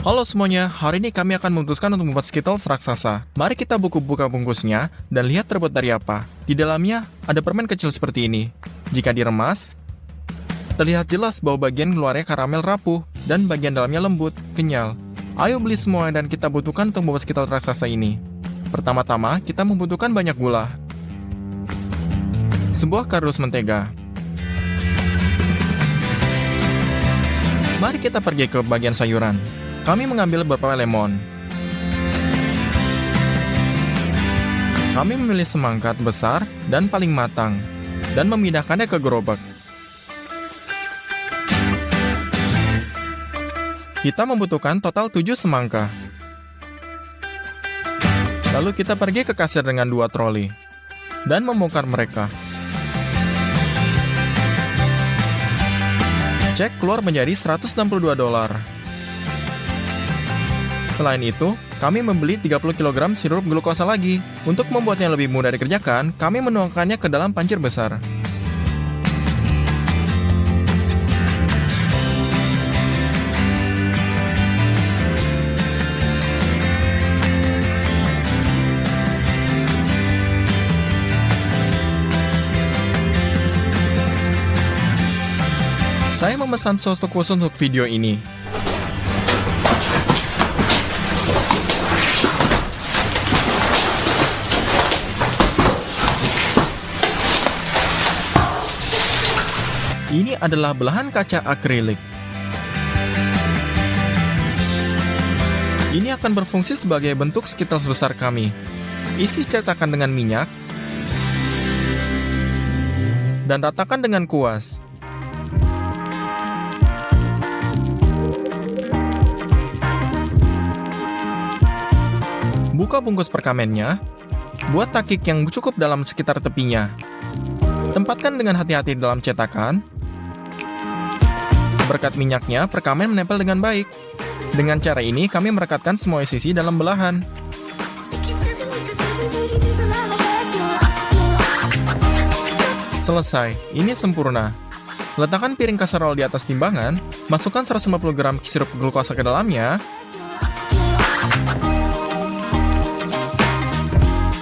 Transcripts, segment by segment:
Halo semuanya, hari ini kami akan memutuskan untuk membuat Skittles raksasa. Mari kita buka bungkusnya dan lihat terbuat dari apa. Di dalamnya ada permen kecil seperti ini. Jika diremas, terlihat jelas bahwa bagian luarnya karamel rapuh dan bagian dalamnya lembut, kenyal. Ayo beli semua dan kita butuhkan untuk membuat Skittles raksasa ini. Pertama-tama, kita membutuhkan banyak gula, sebuah kardus mentega. Mari kita pergi ke bagian sayuran. Kami mengambil beberapa lemon. Kami memilih semangka besar dan paling matang, dan memindahkannya ke gerobak. Kita membutuhkan total 7 semangka. Lalu kita pergi ke kasir dengan 2 troli, dan membongkar mereka. Cek keluar menjadi $162. Selain itu, kami membeli 30 kg sirup glukosa lagi. Untuk membuatnya lebih mudah dikerjakan, kami menuangkannya ke dalam pancir besar. Saya memesan sos khusus untuk video ini. Ini adalah belahan kaca akrilik. Ini akan berfungsi sebagai bentuk Skittles besar kami. Isi cetakan dengan minyak dan ratakan dengan kuas. Buka bungkus perkamennya, buat takik yang cukup dalam sekitar tepinya. Tempatkan dengan hati-hati dalam cetakan. Berkat minyaknya, perkamen menempel dengan baik. Dengan cara ini, kami merekatkan semua sisi dalam belahan. Selesai, ini sempurna. Letakkan piring kaserol di atas timbangan, masukkan 150 gram sirup glukosa ke dalamnya.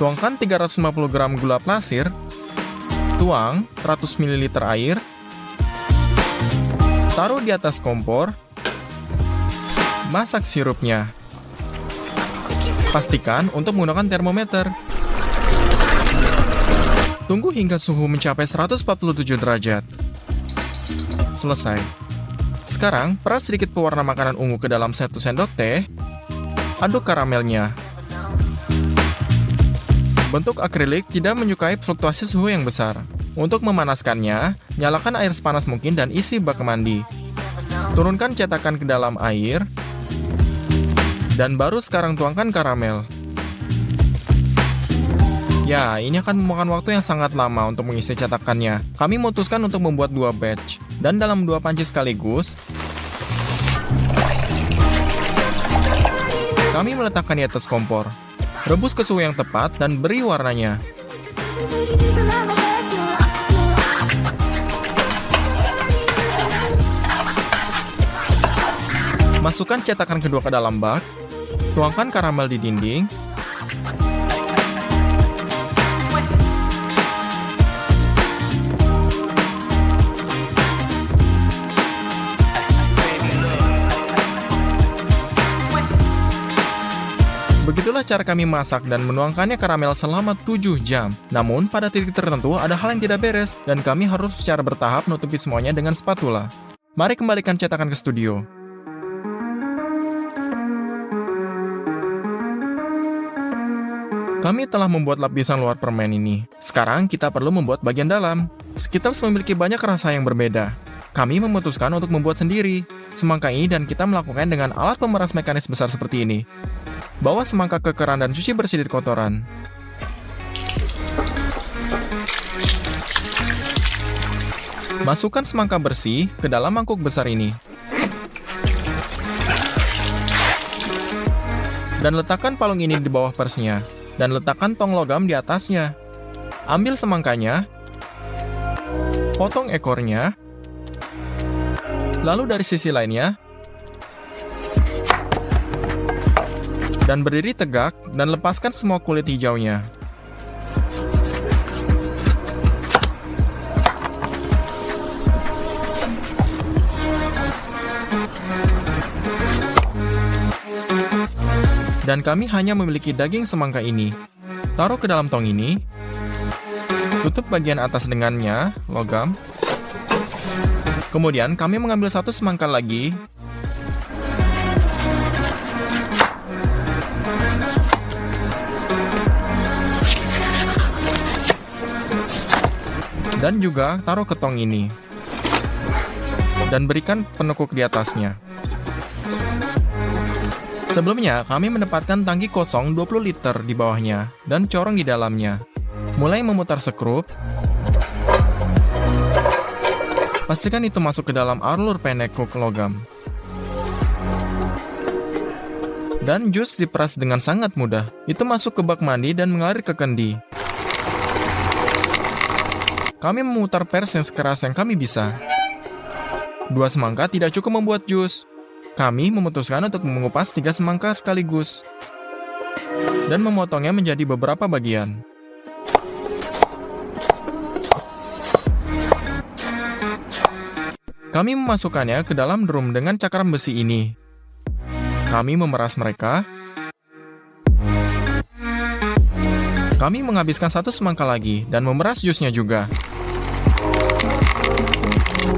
Tuangkan 350 gram gula pasir, tuang 100 ml air, taruh di atas kompor, masak sirupnya. Pastikan untuk menggunakan termometer. Tunggu hingga suhu mencapai 147 derajat. Selesai. Sekarang, peras sedikit pewarna makanan ungu ke dalam 1 sendok teh. Aduk karamelnya. Bentuk akrilik tidak menyukai fluktuasi suhu yang besar. Untuk memanaskannya, nyalakan air sepanas mungkin dan isi bak mandi. Turunkan cetakan ke dalam air, dan baru sekarang tuangkan karamel. Ya, ini akan memakan waktu yang sangat lama untuk mengisi cetakannya. Kami memutuskan untuk membuat 2 batch, dan dalam 2 panci sekaligus, kami meletakkan di atas kompor. Rebus ke suhu yang tepat dan beri warnanya. Masukkan cetakan kedua ke dalam bak. Tuangkan karamel di dinding. Begitulah cara kami masak dan menuangkannya karamel selama 7 jam. Namun, pada titik tertentu ada hal yang tidak beres, dan kami harus secara bertahap menutupi semuanya dengan spatula. Mari kembalikan cetakan ke studio. Kami telah membuat lapisan luar permen ini. Sekarang kita perlu membuat bagian dalam. Skittles memiliki banyak rasa yang berbeda. Kami memutuskan untuk membuat sendiri semangka ini dan kita melakukan dengan alat pemeras mekanis besar seperti ini. Bawa semangka ke keran dan cuci bersih dari kotoran. Masukkan semangka bersih ke dalam mangkuk besar ini. Dan letakkan palung ini di bawah persnya. Dan letakkan tong logam di atasnya. Ambil semangkanya, potong ekornya, lalu dari sisi lainnya, Dan berdiri tegak dan lepaskan semua kulit hijaunya. Dan kami hanya memiliki daging semangka ini. Taruh ke dalam tong ini. Tutup bagian atas dengannya, logam. Kemudian kami mengambil satu semangka lagi. Dan juga taruh ke tong ini. Dan berikan penekuk di atasnya. Sebelumnya, kami menempatkan tangki kosong 20 liter di bawahnya dan corong di dalamnya. Mulai memutar sekrup. Pastikan itu masuk ke dalam alur penekuk logam. Dan jus diperas dengan sangat mudah. Itu masuk ke bak mandi dan mengalir ke kendi. Kami memutar pers yang sekeras yang kami bisa. 2 semangka tidak cukup membuat jus. Kami memutuskan untuk mengupas 3 semangka sekaligus dan memotongnya menjadi beberapa bagian. Kami memasukkannya ke dalam drum dengan cakaram besi ini. Kami memeras mereka. Kami menghabiskan 1 semangka lagi dan memeras jusnya juga.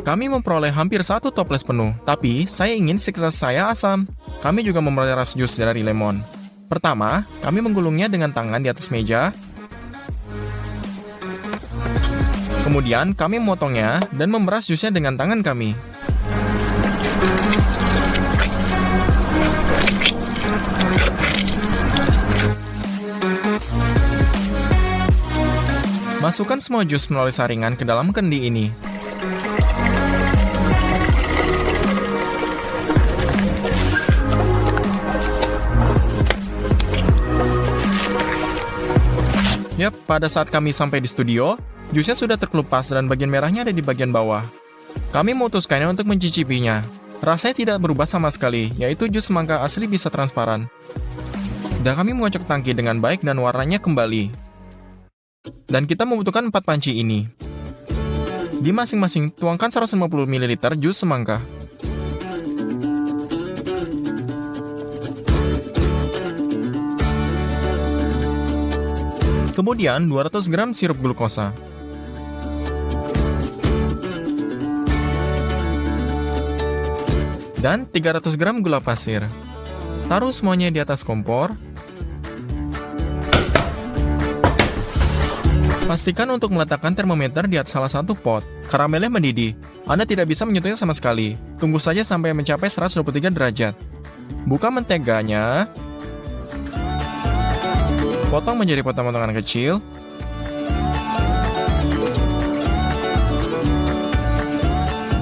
Kami memperoleh hampir 1 toples penuh, tapi saya ingin sekitar saya asam. Kami juga memeras jus dari lemon. Pertama, kami menggulungnya dengan tangan di atas meja. Kemudian, kami memotongnya dan memeras jusnya dengan tangan kami. Masukkan semua jus melalui saringan ke dalam kendi ini. Yap, pada saat kami sampai di studio, jusnya sudah terkelupas dan bagian merahnya ada di bagian bawah. Kami memutuskannya untuk mencicipinya. Rasanya tidak berubah sama sekali, yaitu jus semangka asli bisa transparan. Dan kami mengocok tangki dengan baik dan warnanya kembali. Dan kita membutuhkan 4 panci ini. Di masing-masing tuangkan 150 ml jus semangka. Kemudian 200 gram sirup glukosa. Dan 300 gram gula pasir. Taruh semuanya di atas kompor. Pastikan untuk meletakkan termometer di atas salah satu pot. Karamelnya mendidih. Anda tidak bisa menyentuhnya sama sekali. Tunggu saja sampai mencapai 123 derajat. Buka menteganya. Potong menjadi potong-potongan kecil.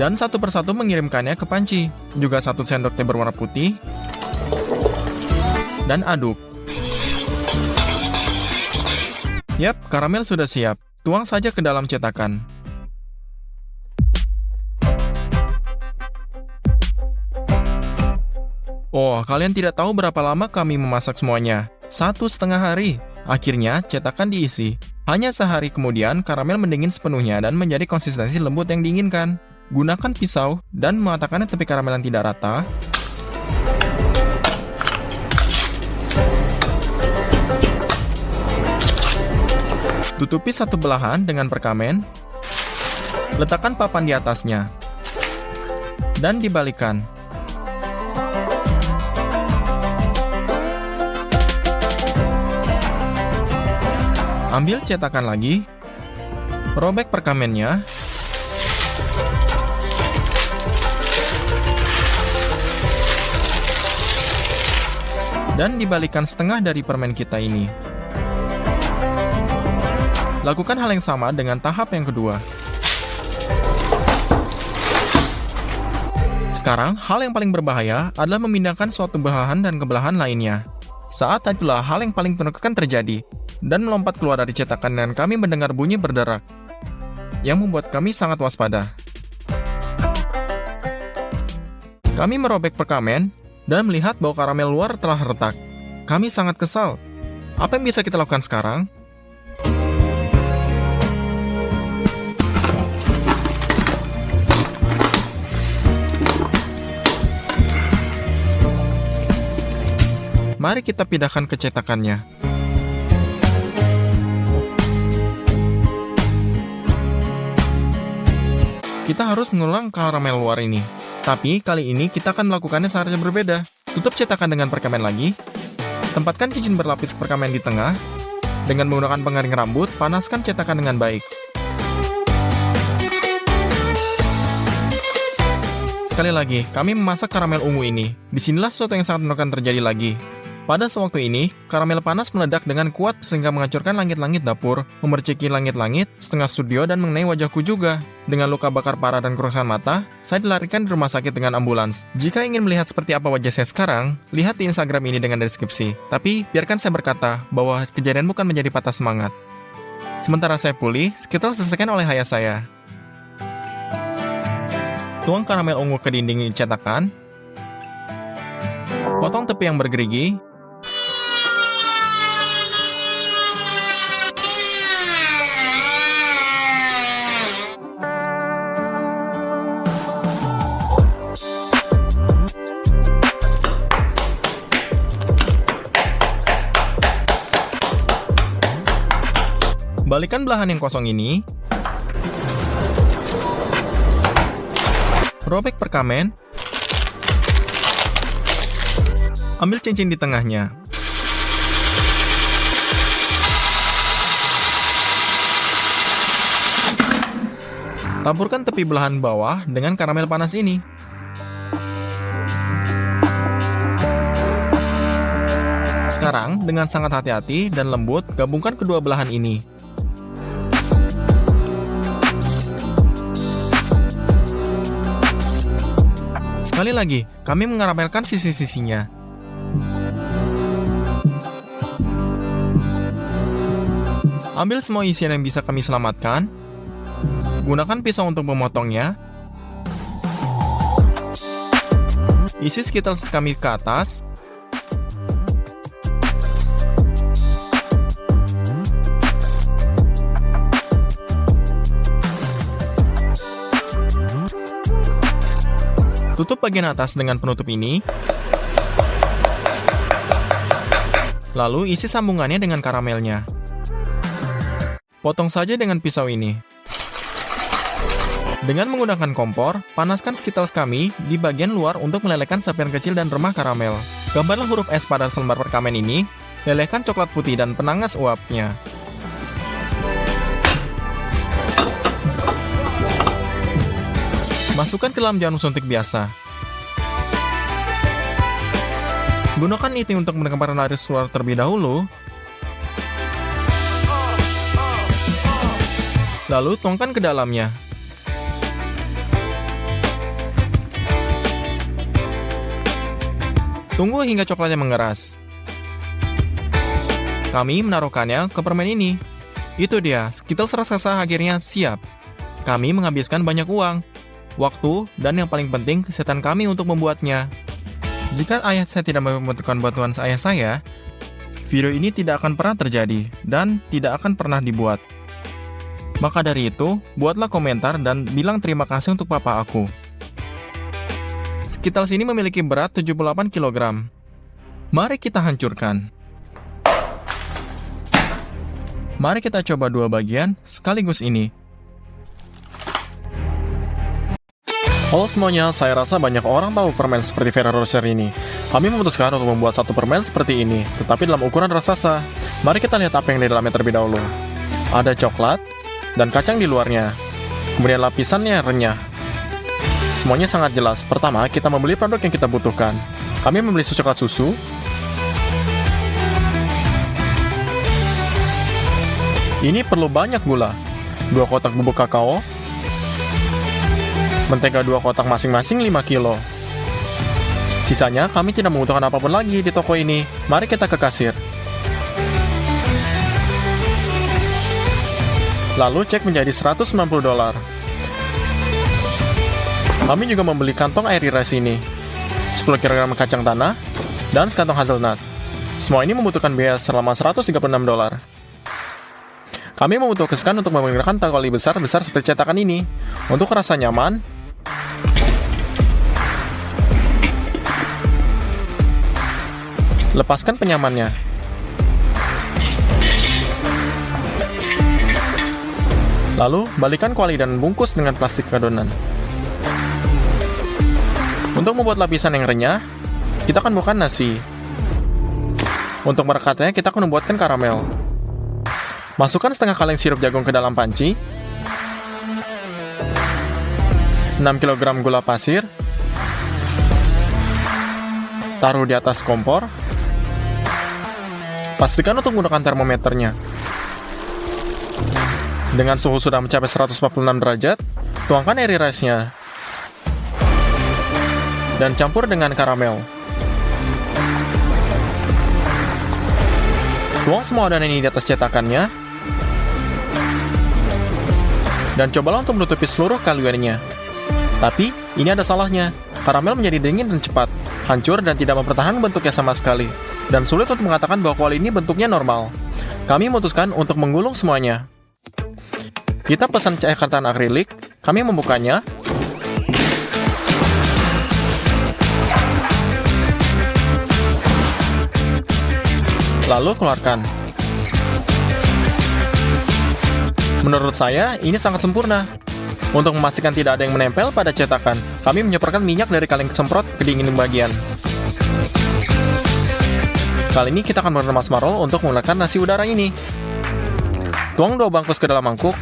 Dan satu persatu mengirimkannya ke panci. Juga 1 sendok teh berwarna putih. Dan aduk. Yap, karamel sudah siap. Tuang saja ke dalam cetakan. Oh, kalian tidak tahu berapa lama kami memasak semuanya. 1,5 hari. Akhirnya, cetakan diisi. Hanya sehari kemudian, karamel mendingin sepenuhnya dan menjadi konsistensi lembut yang diinginkan. Gunakan pisau dan mematakannya tepi karamel yang tidak rata. Tutupi satu belahan dengan perkamen. Letakkan papan di atasnya. Dan dibalikan. Ambil cetakan lagi, robek perkamennya, dan dibalikan setengah dari permen kita ini. Lakukan hal yang sama dengan tahap yang kedua. Sekarang, hal yang paling berbahaya adalah memindahkan suatu belahan dan ke belahan lainnya. Saat itulah hal yang paling menakutkan terjadi, dan melompat keluar dari cetakan dan kami mendengar bunyi berderak, yang membuat kami sangat waspada. Kami merobek perkamen, dan melihat bahwa karamel luar telah retak. Kami sangat kesal. Apa yang bisa kita lakukan sekarang? Mari kita pindahkan ke cetakannya. Kita harus mengulang karamel luar ini. Tapi kali ini kita akan melakukannya secara berbeda. Tutup cetakan dengan perkamen lagi. Tempatkan cincin berlapis perkamen di tengah. Dengan menggunakan pengering rambut, panaskan cetakan dengan baik. Sekali lagi, kami memasak karamel ungu ini. Disinilah sesuatu yang sangat mengerikan terjadi lagi. Pada sewaktu ini, karamel panas meledak dengan kuat sehingga menghancurkan langit-langit dapur, memerciki langit-langit, setengah studio, dan mengenai wajahku juga. Dengan luka bakar parah dan kerusakan mata, saya dilarikan di rumah sakit dengan ambulans. Jika ingin melihat seperti apa wajah saya sekarang, lihat di Instagram ini dengan deskripsi. Tapi, biarkan saya berkata bahwa kejadian bukan menjadi patah semangat. Sementara saya pulih, Skittles diselesaikan oleh ayah saya. Tuang karamel ungu ke dinding cetakan. Potong tepi yang bergerigi. Balikan belahan yang kosong ini. Robek perkamen. Ambil cincin di tengahnya. Taburkan tepi belahan bawah dengan karamel panas ini. Sekarang, dengan sangat hati-hati dan lembut, gabungkan kedua belahan ini. Sekali lagi, kami mengaramelkan sisi-sisinya. Ambil semua isian yang bisa kami selamatkan. Gunakan pisau untuk memotongnya. Isi Skittles kami ke atas. Tutup bagian atas dengan penutup ini. Lalu isi sambungannya dengan karamelnya. Potong saja dengan pisau ini. Dengan menggunakan kompor, panaskan Skittles kami di bagian luar untuk melelehkan sapian kecil dan remah karamel. Gambarlah huruf S pada selembar perkamen ini. Lelehkan coklat putih dan penangas uapnya. Masukkan ke dalam jarum suntik biasa. Gunakan iting untuk menekan laris keluar terlebih dahulu. Lalu tuangkan ke dalamnya. Tunggu hingga coklatnya mengeras. Kami menaruhkannya ke permen ini. Itu dia, Skittles raksasa akhirnya siap. Kami menghabiskan banyak uang, waktu, dan yang paling penting, kesehatan kami untuk membuatnya. Jika ayah saya tidak membutuhkan bantuan ayah saya, video ini tidak akan pernah terjadi dan tidak akan pernah dibuat. Maka dari itu, buatlah komentar dan bilang terima kasih untuk papa aku. Skittles ini memiliki berat 78 kg. Mari kita hancurkan. Mari kita coba dua bagian sekaligus ini. Halo semuanya, saya rasa banyak orang tahu permen seperti Ferrero Rocher ini. Kami memutuskan untuk membuat satu permen seperti ini, tetapi dalam ukuran raksasa. Mari kita lihat apa yang di dalamnya terlebih dahulu. Ada coklat dan kacang di luarnya. Kemudian lapisannya renyah. Semuanya sangat jelas. Pertama, kita membeli produk yang kita butuhkan. Kami membeli coklat susu. Ini perlu banyak gula. 2 kotak bubuk kakao. Mentega 2 kotak masing-masing 5 kilo. Sisanya kami tidak membutuhkan apapun lagi di toko ini. Mari kita ke kasir. Lalu cek menjadi $190. Kami juga membeli kantong air rice ini, 10 kg kacang tanah, dan sekantong hazelnut. Semua ini membutuhkan biaya selama $136. Kami memutuskan untuk menggunakan tali besar-besar seperti cetakan ini. Untuk rasa nyaman, lepaskan penyamannya. Lalu, balikan kuali dan bungkus dengan plastik adonan. Untuk membuat lapisan yang renyah, kita akan bukan nasi. Untuk merekatnya, kita akan membuatkan karamel. Masukkan setengah kaleng sirup jagung ke dalam panci, 6 kg gula pasir, taruh di atas kompor. Pastikan untuk menggunakan termometernya. Dengan suhu sudah mencapai 146 derajat, tuangkan airy rice-nya dan campur dengan karamel. Tuang semua adonan ini di atas cetakannya dan cobalah untuk menutupi seluruh kaliannya. Tapi, ini ada salahnya. Karamel menjadi dingin dan cepat, hancur dan tidak mempertahankan bentuknya sama sekali. Dan sulit untuk mengatakan bahwa kuali ini bentuknya normal. Kami memutuskan untuk menggulung semuanya. Kita pesan cairan akrilik, kami membukanya. Lalu keluarkan. Menurut saya, ini sangat sempurna. Untuk memastikan tidak ada yang menempel pada cetakan, kami menyemprotkan minyak dari kaleng semprot ke dingin bagian. Kali ini kita akan menggunakan marshmallow untuk menggunakan nasi udara ini. Tuang 2 bungkus ke dalam mangkuk.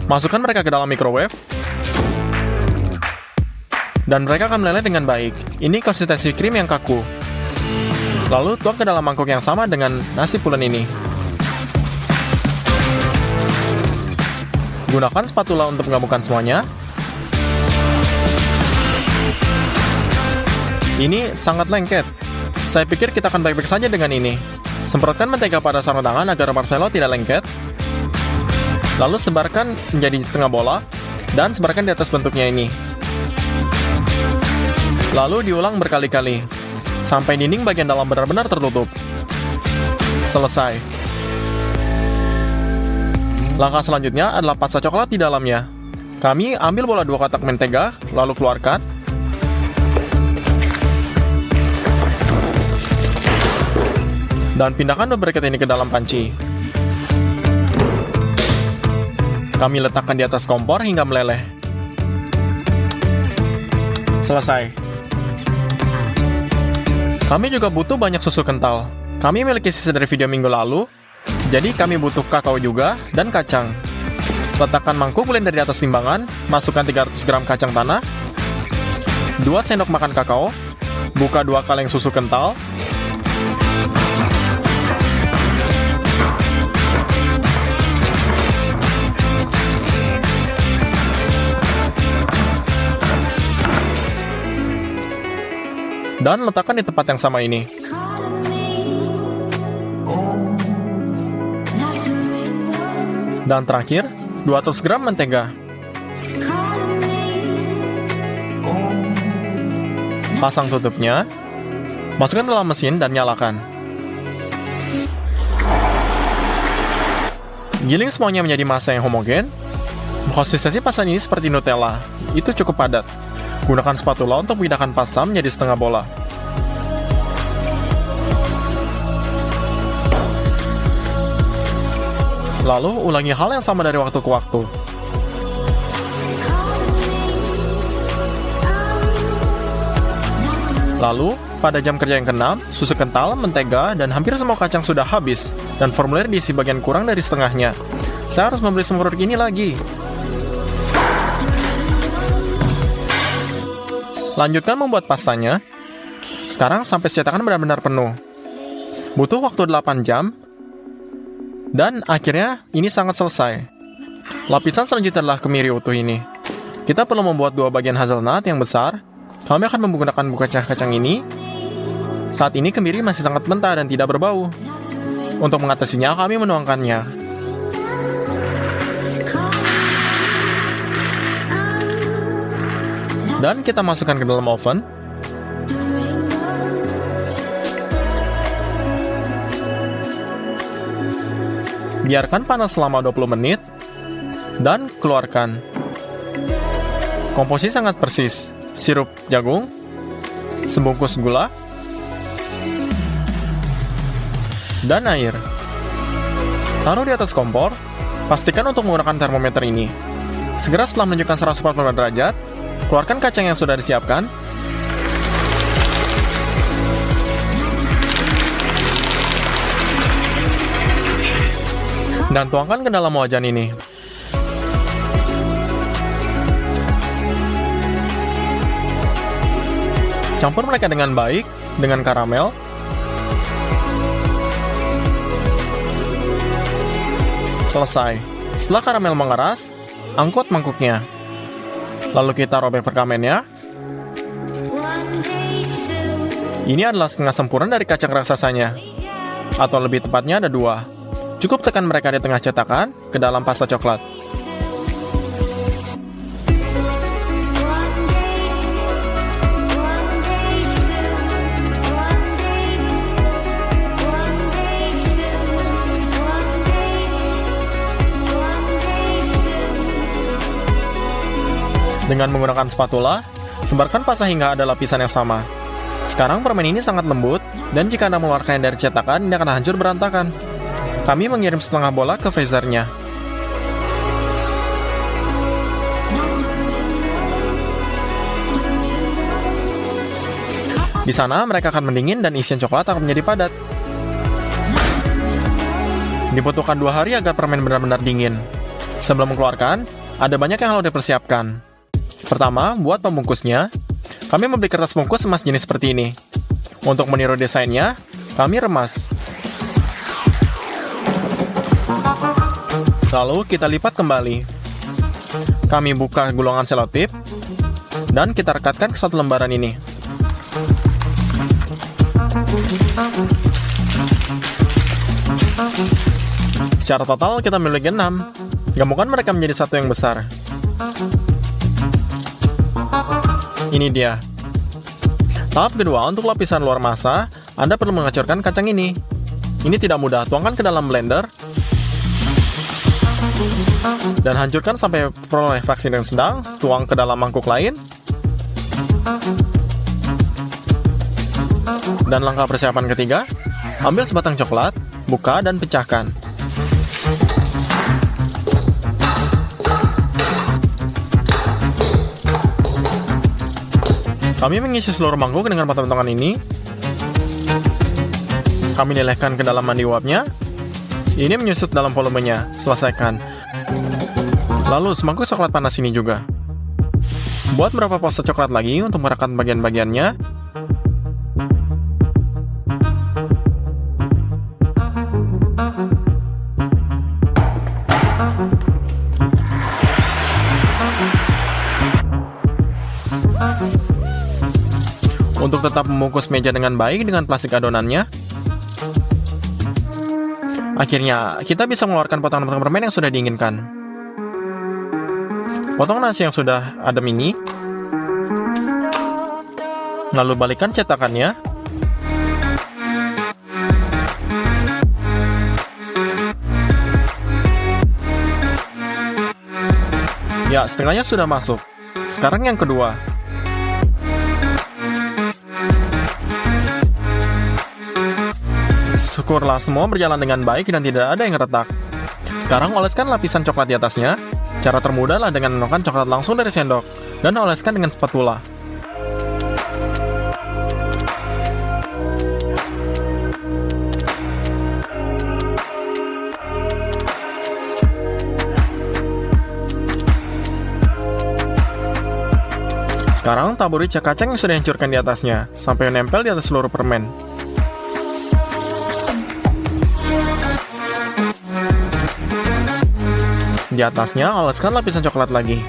Masukkan mereka ke dalam microwave. Dan mereka akan meleleh dengan baik. Ini konsistensi krim yang kaku. Lalu tuang ke dalam mangkuk yang sama dengan nasi pulen ini. Gunakan spatula untuk menggabungkan semuanya. Ini sangat lengket. Saya pikir kita akan baik-baik saja dengan ini. Semprotkan mentega pada sarung tangan agar marshmallow tidak lengket. Lalu sebarkan menjadi setengah bola dan sebarkan di atas bentuknya ini. Lalu diulang berkali-kali sampai dinding bagian dalam benar-benar tertutup. Selesai. Langkah selanjutnya adalah pasta coklat di dalamnya. Kami ambil bola 2 kotak mentega, lalu keluarkan. Dan pindahkan duplicate ini ke dalam panci. Kami letakkan di atas kompor hingga meleleh. Selesai. Kami juga butuh banyak susu kental. Kami memiliki sisa dari video minggu lalu, jadi kami butuh kakao juga dan kacang. Letakkan mangkuk blender di atas timbangan, masukkan 300 gram kacang tanah, 2 sendok makan kakao, buka 2 kaleng susu kental, dan letakkan di tempat yang sama ini. Dan terakhir, 200 gram mentega. Pasang tutupnya, masukkan dalam mesin dan nyalakan. Giling semuanya menjadi massa yang homogen. Konsistensi pasta ini seperti Nutella, itu cukup padat. Gunakan spatula untuk memindahkan pasta menjadi setengah bola. Lalu, ulangi hal yang sama dari waktu ke waktu. Lalu, pada jam kerja yang ke-6, susu kental, mentega, dan hampir semua kacang sudah habis, dan formulir diisi bagian kurang dari setengahnya. Saya harus membeli semprot ini lagi. Lanjutkan membuat pastanya. Sekarang sampai cetakan benar-benar penuh. Butuh waktu 8 jam. Dan akhirnya ini sangat selesai. Lapisan selanjutnya adalah kemiri utuh ini. Kita perlu membuat 2 bagian hazelnut yang besar. Kami akan menggunakan buah kacang ini. Saat ini kemiri masih sangat mentah dan tidak berbau. Untuk mengatasinya, kami menuangkannya. Dan kita masukkan ke dalam oven. Biarkan panas selama 20 menit, dan keluarkan. Komposisi sangat persis. Sirup jagung, sebungkus gula, dan air. Taruh di atas kompor, pastikan untuk menggunakan termometer ini. Segera setelah menunjukkan 145 derajat, keluarkan kacang yang sudah disiapkan. Dan tuangkan ke dalam wajan ini. Campur mereka dengan baik, dengan karamel. Selesai. Setelah karamel mengeras, angkut mangkuknya. Lalu kita robek perkamennya. Ini adalah setengah sempurna dari kacang raksasanya. Atau lebih tepatnya ada 2. Cukup tekan mereka di tengah cetakan ke dalam pasta coklat. Dengan menggunakan spatula, sebarkan pasta hingga ada lapisan yang sama. Sekarang permen ini sangat lembut, dan jika Anda mengeluarkannya dari cetakan, ini akan hancur berantakan. Kami mengirim setengah bola ke freezernya. Di sana, mereka akan mendingin dan isian coklat akan menjadi padat. Dibutuhkan 2 hari agar permen benar-benar dingin. Sebelum mengeluarkan, ada banyak yang harus dipersiapkan. Pertama, buat pembungkusnya, kami membeli kertas bungkus emas jenis seperti ini. Untuk meniru desainnya, kami remas. Lalu kita lipat kembali. Kami buka gulungan selotip, dan kita rekatkan ke satu lembaran ini. Secara total kita memiliki 6. Gabungkan mereka menjadi satu yang besar. Ini dia. Tahap kedua, untuk lapisan luar masa, Anda perlu menghancurkan kacang ini. Ini tidak mudah, tuangkan ke dalam blender dan hancurkan sampai peroleh fraksi yang sedang. Tuang ke dalam mangkuk lain. Dan langkah persiapan ketiga, ambil sebatang coklat, buka dan pecahkan. Kami mengisi seluruh mangkuk dengan potongan ini. Kami lelehkan ke dalam mandi uapnya. Ini menyusut dalam volumenya. Selesaikan. Lalu semangkuk coklat panas ini juga. Buat beberapa pasta coklat lagi untuk merekat bagian-bagiannya. Untuk tetap membungkus meja dengan baik dengan plastik adonannya. Akhirnya, kita bisa mengeluarkan potongan-potongan permen yang sudah diinginkan. Potong nasi yang sudah adem ini. Lalu balikkan cetakannya. Ya, setengahnya sudah masuk. Sekarang yang kedua. Syukurlah semua berjalan dengan baik dan tidak ada yang retak. Sekarang oleskan lapisan coklat di atasnya. Cara termudah adalah dengan menuangkan coklat langsung dari sendok dan oleskan dengan spatula. Sekarang taburi kacang yang sudah dihancurkan di atasnya sampai menempel di atas seluruh permen. Di atasnya, oleskan lapisan coklat lagi.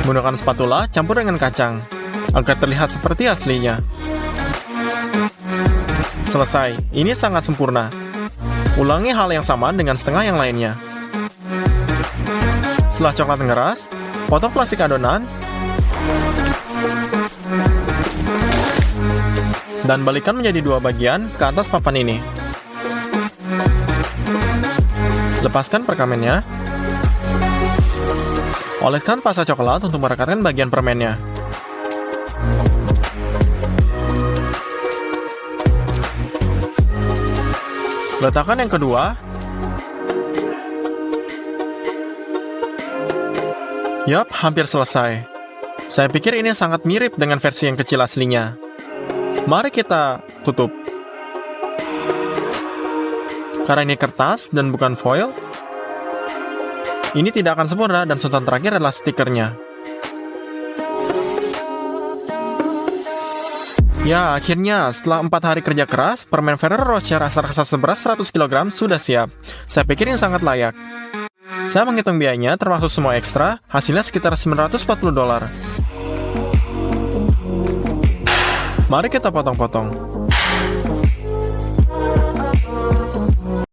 Menggunakan spatula, campur dengan kacang, agar terlihat seperti aslinya. Selesai, ini sangat sempurna. Ulangi hal yang sama dengan setengah yang lainnya. Setelah coklat mengeras, potong plastik adonan, dan balikkan menjadi 2 bagian ke atas papan ini. Lepaskan perkamennya. Oleskan pasta coklat untuk merekatkan bagian permennya. Letakkan yang kedua. Yap, hampir selesai. Saya pikir ini sangat mirip dengan versi yang kecil aslinya. Mari kita tutup. Karena ini kertas dan bukan foil, ini tidak akan sempurna dan sultan terakhir adalah stikernya. Ya, akhirnya setelah 4 hari kerja keras, permen Ferrero Rocher rasa raksasa seberat 100 kg sudah siap. Saya pikir ini sangat layak. Saya menghitung biayanya termasuk semua ekstra, hasilnya sekitar $940. Mari kita potong-potong.